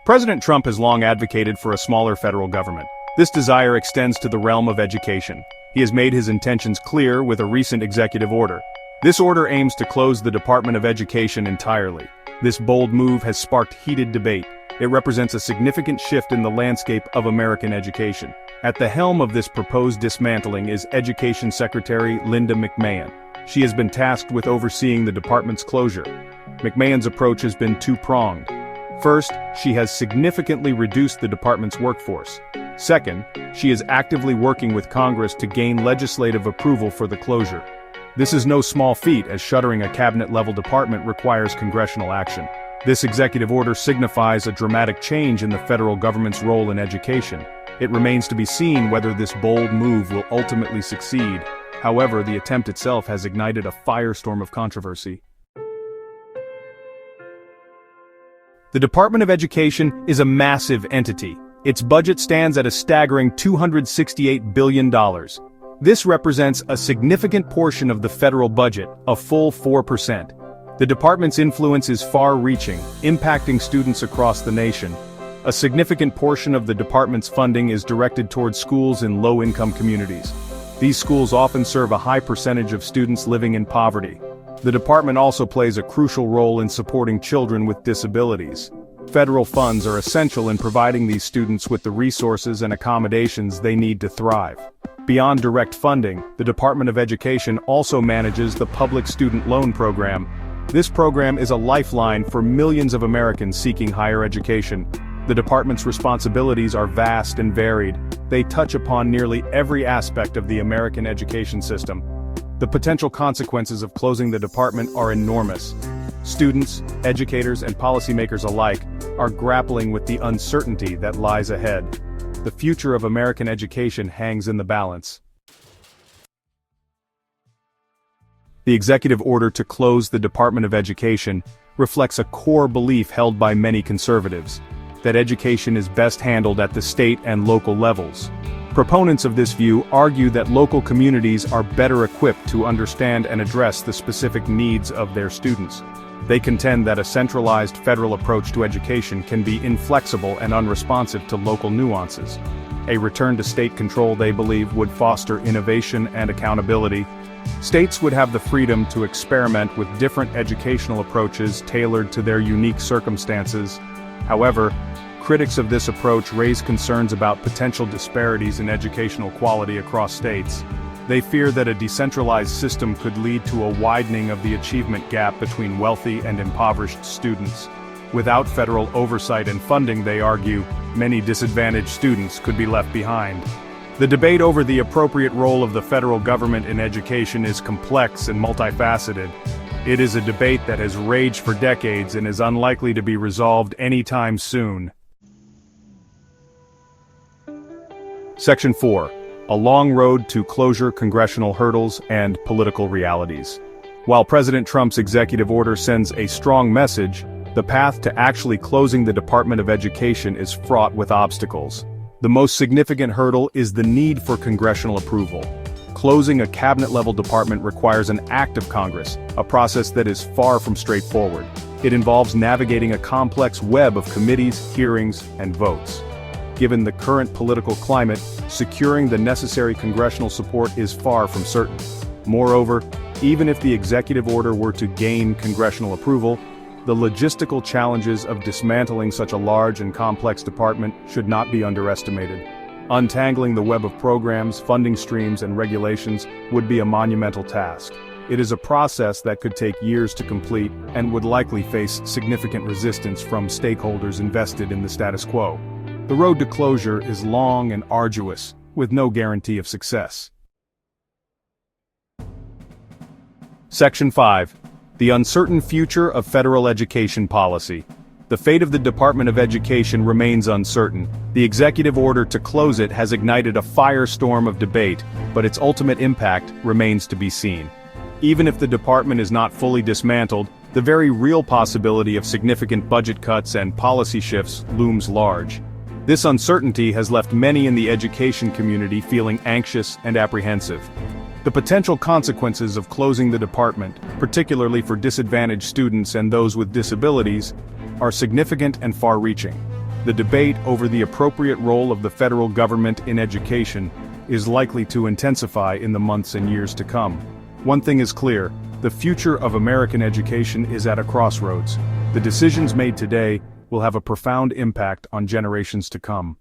President Trump has long advocated for a smaller federal government. This desire extends to the realm of education. He has made his intentions clear with a recent executive order. This order aims to close the Department of Education entirely. This bold move has sparked heated debate. It represents a significant shift in the landscape of American education. At the helm of this proposed dismantling is Education Secretary Linda McMahon. She has been tasked with overseeing the department's closure. McMahon's approach has been two-pronged. First, she has significantly reduced the department's workforce. Second, she is actively working with Congress to gain legislative approval for the closure. This is no small feat, as shuttering a cabinet-level department requires congressional action. This executive order signifies a dramatic change in the federal government's role in education. It remains to be seen whether this bold move will ultimately succeed. However, the attempt itself has ignited a firestorm of controversy. The Department of Education is a massive entity. Its budget stands at a staggering $268 billion. This represents a significant portion of the federal budget, a full 4%. The department's influence is far-reaching, impacting students across the nation. A significant portion of the department's funding is directed towards schools in low-income communities. These schools often serve a high percentage of students living in poverty. The department also plays a crucial role in supporting children with disabilities. Federal funds are essential in providing these students with the resources and accommodations they need to thrive. Beyond direct funding, the Department of Education also manages the Public Student Loan Program. This program is a lifeline for millions of Americans seeking higher education. The department's responsibilities are vast and varied. They touch upon nearly every aspect of the American education system. The potential consequences of closing the department are enormous. Students, educators, and policymakers alike are grappling with the uncertainty that lies ahead. The future of American education hangs in the balance. The executive order to close the Department of Education reflects a core belief held by many conservatives, that education is best handled at the state and local levels. Proponents of this view argue that local communities are better equipped to understand and address the specific needs of their students. They contend that a centralized federal approach to education can be inflexible and unresponsive to local nuances. A return to state control, they believe, would foster innovation and accountability. States would have the freedom to experiment with different educational approaches tailored to their unique circumstances. However, critics of this approach raise concerns about potential disparities in educational quality across states. They fear that a decentralized system could lead to a widening of the achievement gap between wealthy and impoverished students. Without federal oversight and funding, they argue, many disadvantaged students could be left behind. The debate over the appropriate role of the federal government in education is complex and multifaceted. It is a debate that has raged for decades and is unlikely to be resolved anytime soon. Section 4. A long road to closure, congressional hurdles, and political realities. While President Trump's executive order sends a strong message, the path to actually closing the Department of Education is fraught with obstacles. The most significant hurdle is the need for congressional approval. Closing a cabinet-level department requires an act of Congress, a process that is far from straightforward. It involves navigating a complex web of committees, hearings, and votes. Given the current political climate, securing the necessary congressional support is far from certain. Moreover, even if the executive order were to gain congressional approval, the logistical challenges of dismantling such a large and complex department should not be underestimated. Untangling the web of programs, funding streams, and regulations would be a monumental task. It is a process that could take years to complete and would likely face significant resistance from stakeholders invested in the status quo. The road to closure is long and arduous, with no guarantee of success. Section 5. The uncertain future of federal education policy. The fate of the Department of Education remains uncertain. The executive order to close it has ignited a firestorm of debate, but its ultimate impact remains to be seen. Even if the department is not fully dismantled, the very real possibility of significant budget cuts and policy shifts looms large. This uncertainty has left many in the education community feeling anxious and apprehensive. The potential consequences of closing the department, particularly for disadvantaged students and those with disabilities, are significant and far-reaching. The debate over the appropriate role of the federal government in education is likely to intensify in the months and years to come. One thing is clear, the future of American education is at a crossroads. The decisions made today will have a profound impact on generations to come.